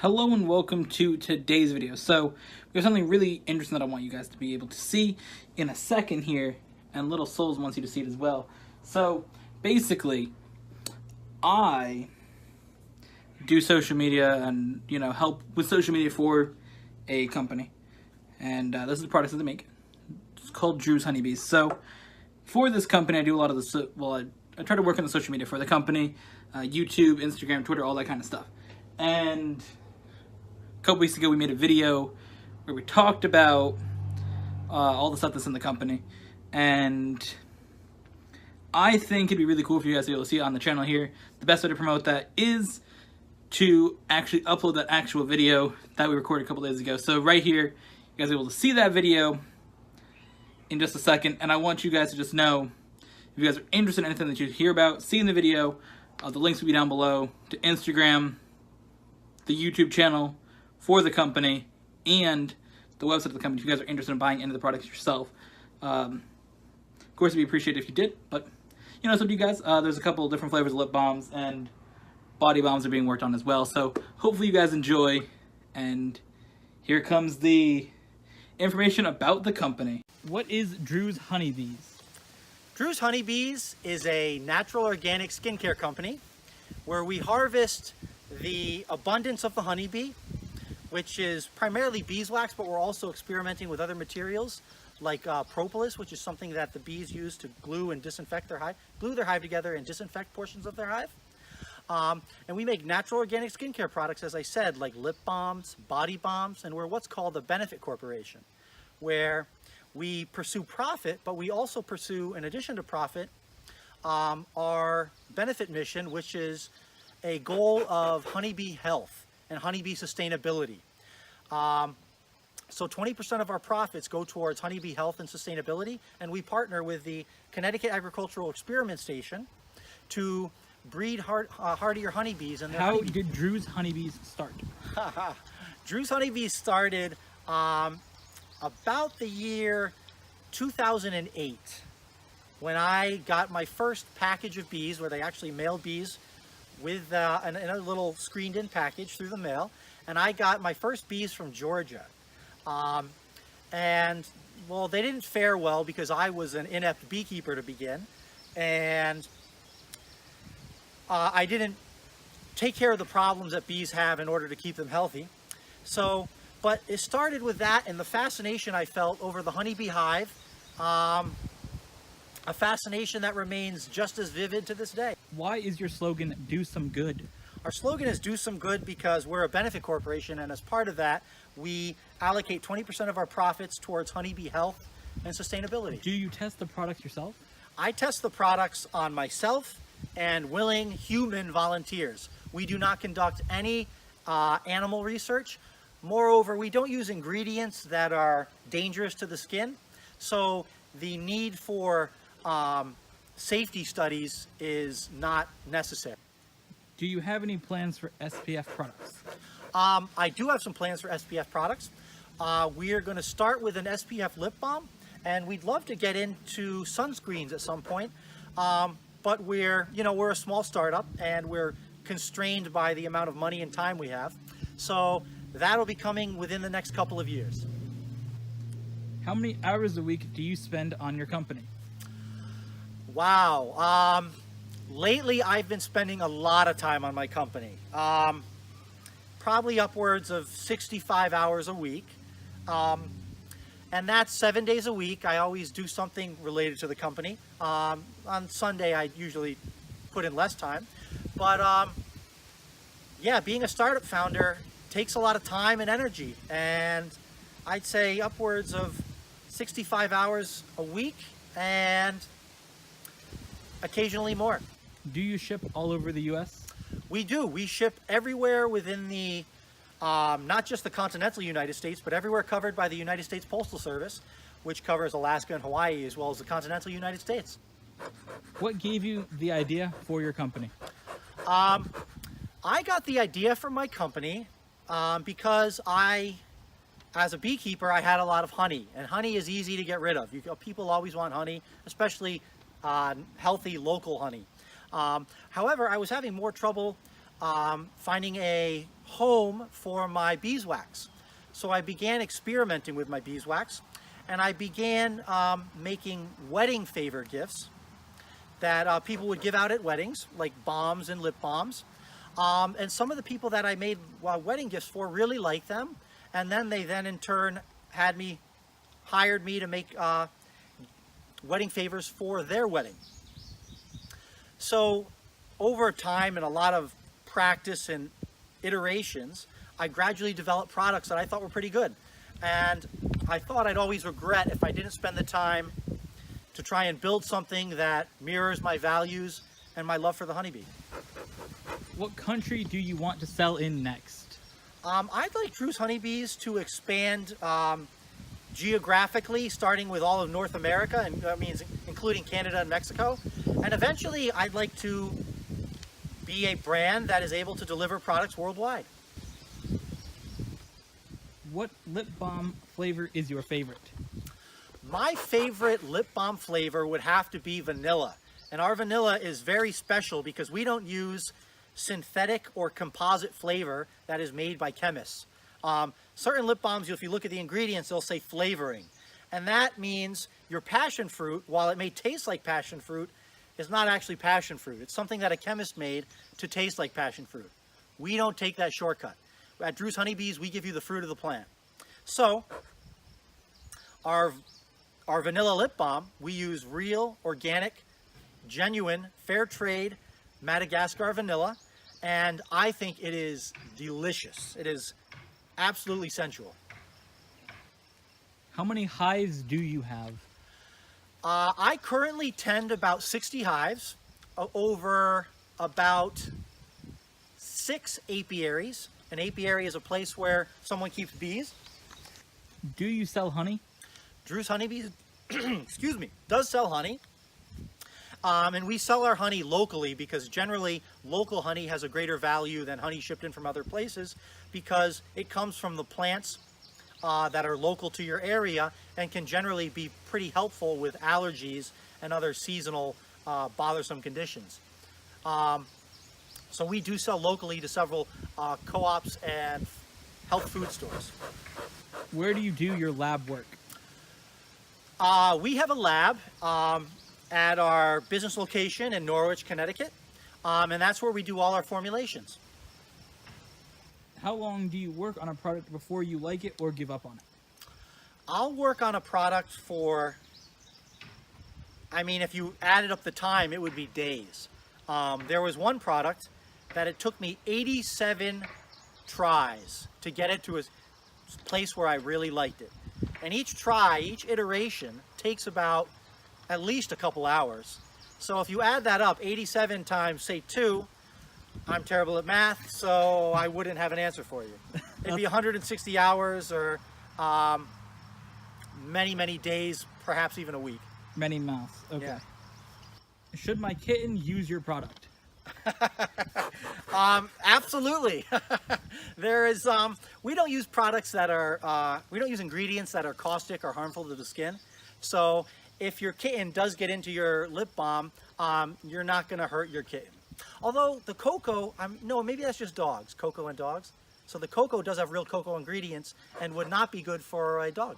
Hello and welcome to today's video. So we have something really interesting that I want you guys to be able to see in a second here, and Little Souls wants you to see it as well. So basically, I do social media and help with social media for a company, and this is the products that they make. It's called Drew's Honeybees. So for this company, I do a lot of the I try to work on the social media for the company, YouTube, Instagram, Twitter, all that kind of stuff. And a couple weeks ago, we made a video where we talked about all the stuff that's in the company, and I think it'd be really cool for you guys to be able to see it on the channel here. The best way to promote that is to actually upload that actual video that we recorded a couple days ago. So right here, you guys are able to see that video in just a second, and I want you guys to just know, if you guys are interested in anything that you hear about, see in the video, the links will be down below to Instagram, the YouTube channel for the company, and the website of the company if you guys are interested in buying into the products yourself. Of course, it'd be appreciated if you did, but it's up to you guys. There's a couple of different flavors of lip balms, and body balms are being worked on as well. So hopefully you guys enjoy, and here comes the information about the company. What is Drew's Honeybees? Drew's Honeybees is a natural organic skincare company where we harvest the abundance of the honeybee, which is primarily beeswax, but we're also experimenting with other materials like propolis, which is something that the bees use to glue and disinfect their hive, glue their hive together and disinfect portions of their hive. And we make natural organic skincare products, as I said, like lip balms, body balms, and we're what's called a benefit corporation, where we pursue profit, but we also pursue, in addition to profit, our benefit mission, which is a goal of honeybee health and honeybee sustainability. So 20% of our profits go towards honeybee health and sustainability, and we partner with the Connecticut Agricultural Experiment Station to breed hardier honeybees. And how did Drew's Honeybees start? Drew's Honeybees started about the year 2008, when I got my first package of bees, where they actually mailed bees with in a little screened-in package through the mail, and I got my first bees from Georgia. And well, they didn't fare well because I was an inept beekeeper to begin, and I didn't take care of the problems that bees have in order to keep them healthy. So, but it started with that and the fascination I felt over the honeybee hive, a fascination that remains just as vivid to this day. Why is your slogan, "Do Some Good"? Our slogan is "Do Some Good" because we're a benefit corporation, and as part of that, we allocate 20% of our profits towards honeybee health and sustainability. Do you test the products yourself? I test the products on myself and willing human volunteers. We do not conduct any animal research. Moreover, we don't use ingredients that are dangerous to the skin, so the need for safety studies is not necessary. Do you have any plans for SPF products? I do have some plans for SPF products. We are going to start with an SPF lip balm, and we'd love to get into sunscreens at some point. But we're a small startup, and we're constrained by the amount of money and time we have. So that'll be coming within the next couple of years. How many hours a week do you spend on your company? Wow. Lately, I've been spending a lot of time on my company. Probably upwards of 65 hours a week. And that's 7 days a week. I always do something related to the company. On Sunday, I usually put in less time. But yeah, being a startup founder takes a lot of time and energy. And I'd say upwards of 65 hours a week and occasionally more. Do you ship all over the U.S.? We do. We ship everywhere within the, not just the continental United States, but everywhere covered by the United States Postal Service, which covers Alaska and Hawaii, as well as the continental United States. What gave you the idea for your company? I got the idea for my company because as a beekeeper, I had a lot of honey, and honey is easy to get rid of. People always want honey, especially healthy local honey. However, I was having more trouble finding a home for my beeswax. So I began experimenting with my beeswax, and I began making wedding favor gifts that people would give out at weddings, like balms and lip balms. And some of the people that I made wedding gifts for really liked them, and then they in turn hired me to make wedding favors for their wedding. So over time and a lot of practice and iterations, I gradually developed products that I thought were pretty good. And I thought I'd always regret if I didn't spend the time to try and build something that mirrors my values and my love for the honeybee. What country do you want to sell in next? I'd like Drew's Honeybees to expand geographically, starting with all of North America, and that means including Canada and Mexico. And eventually, I'd like to be a brand that is able to deliver products worldwide. What lip balm flavor is your favorite? My favorite lip balm flavor would have to be vanilla. And our vanilla is very special because we don't use synthetic or composite flavor that is made by chemists. Certain lip balms, if you look at the ingredients, they'll say flavoring. And that means your passion fruit, while it may taste like passion fruit, is not actually passion fruit. It's something that a chemist made to taste like passion fruit. We don't take that shortcut. At Drew's Honeybees, we give you the fruit of the plant. So, our vanilla lip balm, we use real, organic, genuine, fair trade Madagascar vanilla, and I think it is delicious. It is absolutely sensual. How many hives do you have? I currently tend about 60 hives over about 6 apiaries. An apiary is a place where someone keeps bees. Do you sell honey? Drew's Honeybees, excuse me, does sell honey. And we sell our honey locally because generally local honey has a greater value than honey shipped in from other places because it comes from the plants that are local to your area and can generally be pretty helpful with allergies and other seasonal bothersome conditions. So we do sell locally to several co-ops and health food stores. Where do you do your lab work? We have a lab at our business location in Norwich, Connecticut, and that's where we do all our formulations. How long do you work on a product before you like it or give up on it? I'll work on a product for, if you added up the time, it would be days. There was one product that it took me 87 tries to get it to a place where I really liked it. And each iteration takes about at least a couple hours. So if you add that up, 87 times, say 2, I'm terrible at math, so I wouldn't have an answer for you. It'd be 160 hours or many, many days, perhaps even a week. Many mouths, okay. Yeah. Should my kitten use your product? Absolutely. We don't use products that are, we don't use ingredients that are caustic or harmful to the skin. So if your kitten does get into your lip balm, you're not going to hurt your kitten. Although the cocoa, no, maybe that's just dogs, cocoa and dogs. So the cocoa does have real cocoa ingredients and would not be good for a dog.